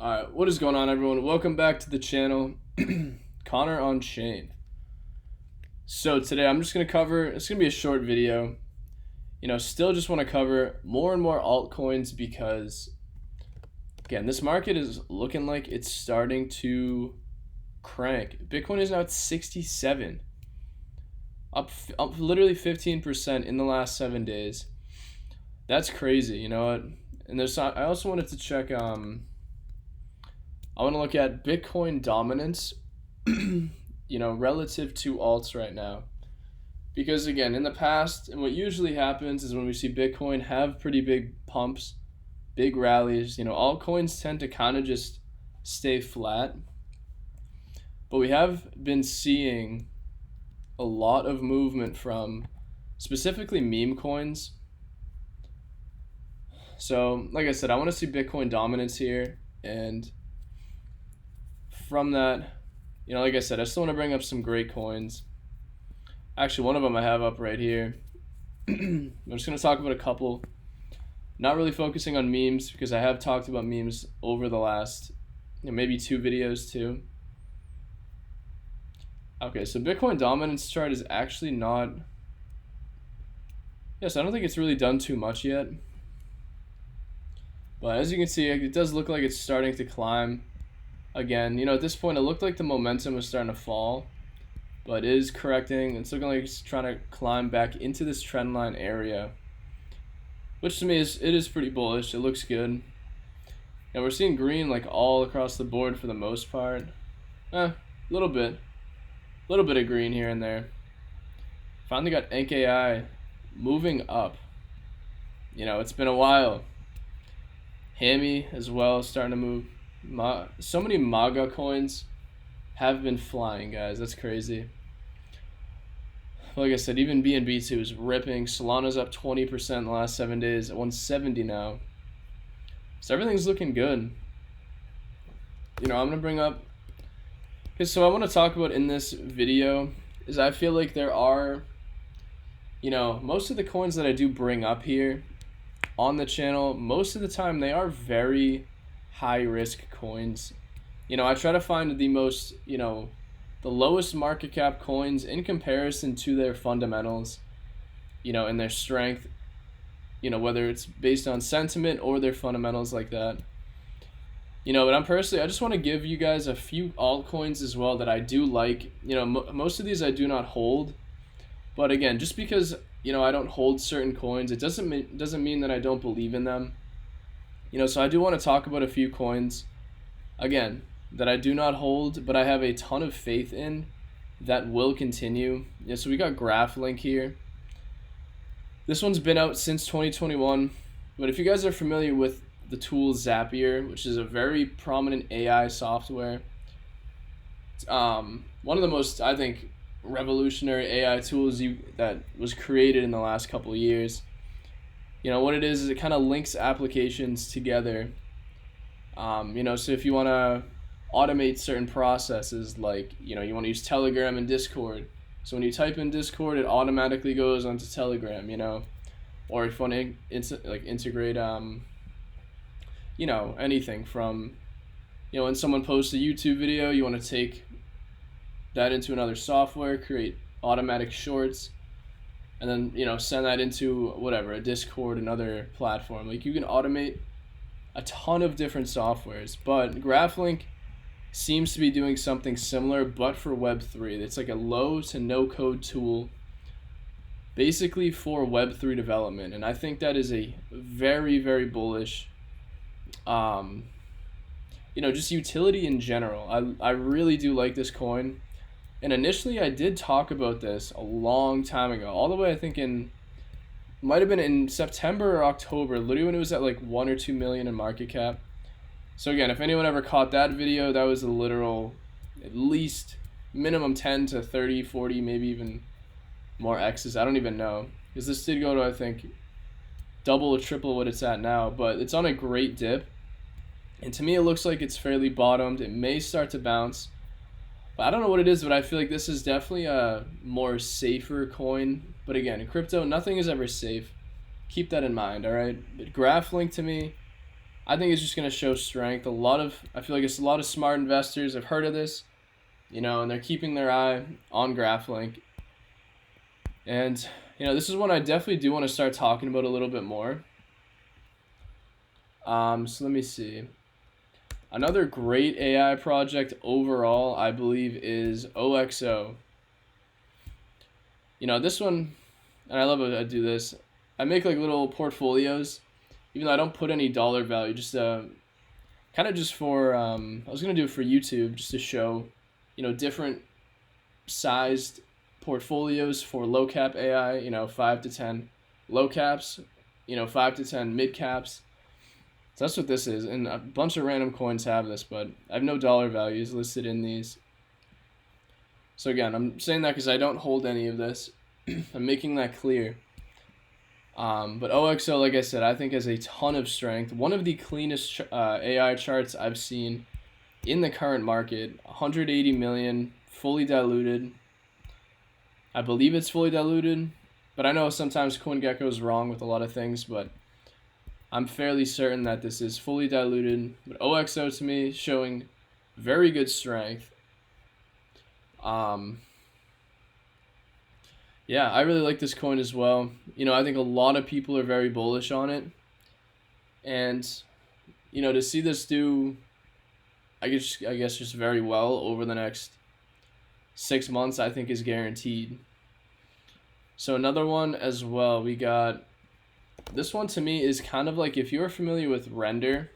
Alright, what is going on, everyone? Welcome back to the channel. Connor on Chain. So today I'm just going to cover, it's going to be a short video. Still just want to cover more and more altcoins because, again, this market is looking like it's starting to crank. Bitcoin is now at 67. Up literally 15% in the last 7 days. That's crazy, you know what? And I also wanted to check, I want to look at Bitcoin dominance, relative to alts right now. Because again, in the past, and what usually happens is when we see Bitcoin have pretty big pumps, big rallies, altcoins tend to kind of just stay flat. But we have been seeing a lot of movement from specifically meme coins. So, like I said, I want to see Bitcoin dominance here, and from that, like I said, I still want to bring up some great coins. Actually, one of them I have up right here. I'm just going to talk about a couple. Not really focusing on memes because I have talked about memes over the last maybe 2 videos too. Okay, so Bitcoin dominance chart is actually not... Yes, I don't think it's really done too much yet. But as you can see, it does look like it's starting to climb. Again, at this point it looked like the momentum was starting to fall, but it is correcting. It's looking like it's trying to climb back into this trend line area, which to me is pretty bullish. It looks good. And we're seeing green like all across the board for the most part. A little bit of green here and there. Finally got NKI moving up. It's been a while. Hammy as well starting to move. So many MAGA coins have been flying, guys. That's crazy. Like I said, even BNB2 is ripping. Solana's up 20% in the last 7 days at 170 now. So everything's looking good. I'm going to bring up... Okay, so I want to talk about in this video is I feel like there are... most of the coins that I do bring up here on the channel, most of the time they are very high risk coins. I try to find the most, the lowest market cap coins in comparison to their fundamentals, and their strength, whether it's based on sentiment or their fundamentals like that. But I just want to give you guys a few altcoins as well that I do like. Most of these I do not hold, but again, just because I don't hold certain coins, it doesn't mean that I don't believe in them. So I do want to talk about a few coins, again, that I do not hold, but I have a ton of faith in that will continue. So we got GraphLink here. This one's been out since 2021, but if you guys are familiar with the tool Zapier, which is a very prominent AI software, one of the most, I think, revolutionary AI tools that was created in the last couple of years. What it is it kind of links applications together. So if you want to automate certain processes, like, you want to use Telegram and Discord. So when you type in Discord, it automatically goes onto Telegram, Or if you want to integrate, anything from, when someone posts a YouTube video, you want to take that into another software, create automatic shorts, and then, send that into whatever, a Discord, another platform. Like, you can automate a ton of different softwares, but GraphLink seems to be doing something similar, but for Web3. It's like a low to no code tool, basically for Web3 development. And I think that is a very, very bullish, just utility in general. I really do like this coin. And initially I did talk about this a long time ago, all the way I think might have been in September or October, literally when it was at like 1 or 2 million in market cap. So again, if anyone ever caught that video, that was a literal, at least minimum 10 to 30, 40, maybe even more X's. I don't even know, because this did go to, I think, double or triple what it's at now, but it's on a great dip. And to me, it looks like it's fairly bottomed. It may start to bounce. I don't know what it is, but I feel like this is definitely a more safer coin. But again, in crypto, nothing is ever safe. Keep that in mind, all right? But GraphLink, to me, I think it's just going to show strength. I feel like it's a lot of smart investors have heard of this, and they're keeping their eye on GraphLink. And, this is one I definitely do want to start talking about a little bit more. So let me see. Another great AI project overall, I believe, is OXO. This one, and I love it, I do this. I make like little portfolios, even though I don't put any dollar value, just kind of just for, I was going to do it for YouTube just to show, different sized portfolios for low cap AI, 5 to 10 low caps, 5 to 10 mid caps. So that's what this is, and a bunch of random coins have this, but I have no dollar values listed in these. So again, I'm saying that because I don't hold any of this. I'm making that clear. But OXO, like I said, I think has a ton of strength. One of the cleanest AI charts I've seen in the current market. 180 million, fully diluted. I believe it's fully diluted, but I know sometimes CoinGecko is wrong with a lot of things, but I'm fairly certain that this is fully diluted. But OXO to me showing very good strength. Yeah, I really like this coin as well. I think a lot of people are very bullish on it. And, to see this do, I guess just very well over the next 6 months, I think is guaranteed. So another one as well, we got, this one to me is kind of like, if you're familiar with Render,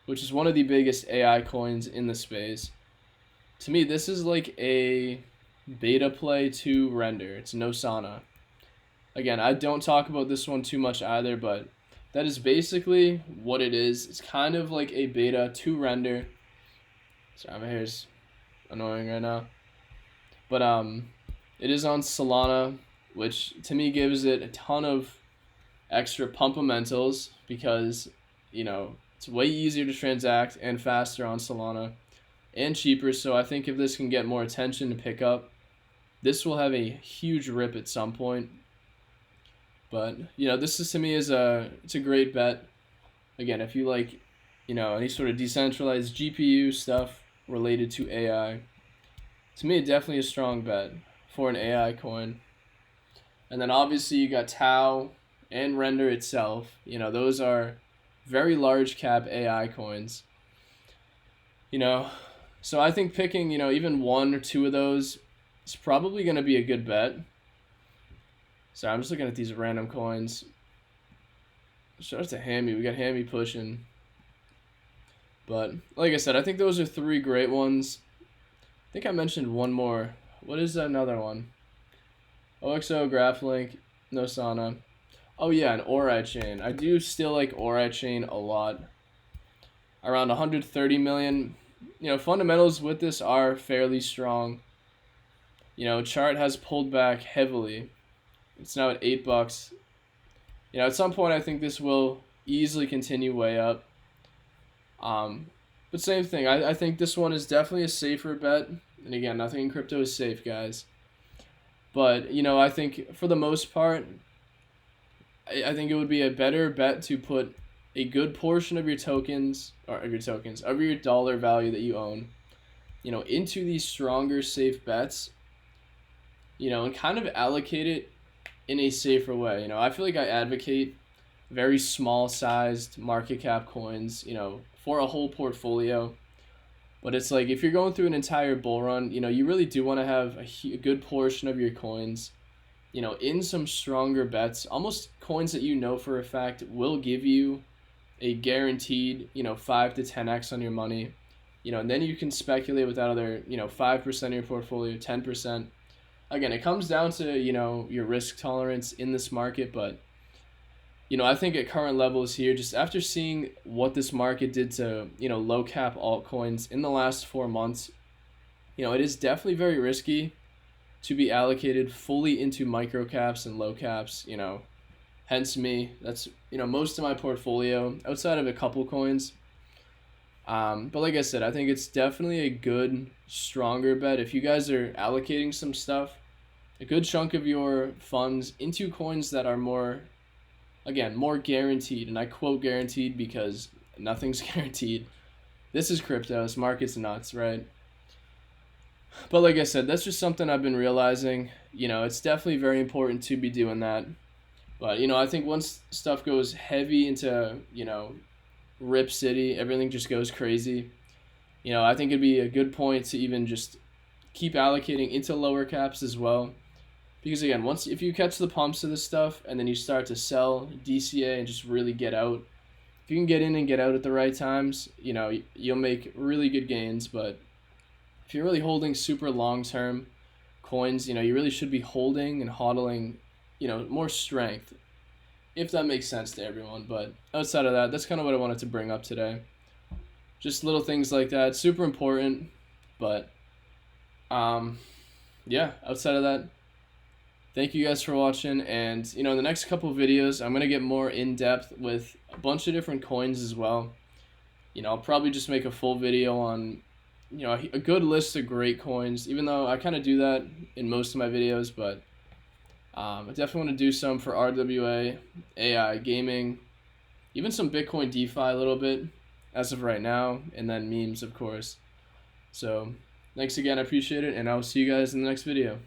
which is one of the biggest AI coins in the space, to me, this is like a beta play to Render. It's Nosana. Again, I don't talk about this one too much either, but that is basically what it is. It's kind of like a beta to Render. Sorry, my hair's annoying right now. But it is on Solana, which to me gives it a ton of extra pumpamentals because, it's way easier to transact and faster on Solana and cheaper. So I think if this can get more attention to pick up, this will have a huge rip at some point. But, this is to me it's a great bet. Again, if you like, any sort of decentralized GPU stuff related to AI, to me, definitely a strong bet for an AI coin. And then obviously you got Tau and Render itself. Those are very large cap AI coins. So I think picking, even one or two of those is probably going to be a good bet. So I'm just looking at these random coins. Shout out to Hammy. We got Hammy pushing. But like I said, I think those are three great ones. I think I mentioned one more. What is another one? OXO, GraphLink, Nosana. Oh yeah, and Ori Chain. I do still like Ori Chain a lot. Around 130 million. Fundamentals with this are fairly strong. Chart has pulled back heavily. It's now at $8. At some point I think this will easily continue way up. But same thing. I think this one is definitely a safer bet. And again, nothing in crypto is safe, guys. But, I think for the most part, I think it would be a better bet to put a good portion of your tokens, of your dollar value that you own, into these stronger, safe bets, and kind of allocate it in a safer way. I feel like I advocate very small sized market cap coins, for a whole portfolio. But it's like if you're going through an entire bull run, you really do want to have a good portion of your coins, in some stronger bets, almost coins that for a fact will give you a guaranteed, 5 to 10x on your money, and then you can speculate with that other, 5% of your portfolio, 10%. Again, it comes down to, your risk tolerance in this market, but, I think at current levels here, just after seeing what this market did to, low cap altcoins in the last 4 months, it is definitely very risky to be allocated fully into micro caps and low caps, hence me. That's, most of my portfolio outside of a couple coins. But like I said, I think it's definitely a good, stronger bet. If you guys are allocating some stuff, a good chunk of your funds into coins that are more, again, more guaranteed, and I quote guaranteed because nothing's guaranteed. This is crypto, this market's nuts, right? But like I said, that's just something I've been realizing. It's definitely very important to be doing that. But, I think once stuff goes heavy into, Rip City, everything just goes crazy. I think it'd be a good point to even just keep allocating into lower caps as well. Because again, if you catch the pumps of this stuff and then you start to sell DCA and just really get out, if you can get in and get out at the right times, you'll make really good gains. But if you're really holding super long term coins, you really should be holding and hodling, more strength, if that makes sense to everyone. But outside of that, that's kind of what I wanted to bring up today. Just little things like that, super important. But yeah, outside of that, thank you guys for watching. And in the next couple of videos, I'm gonna get more in depth with a bunch of different coins as well. I'll probably just make a full video on a good list of great coins, even though I kind of do that in most of my videos. But I definitely want to do some for RWA, AI, gaming, even some Bitcoin DeFi a little bit as of right now, and then memes, of course. So thanks again, I appreciate it, and I'll see you guys in the next video.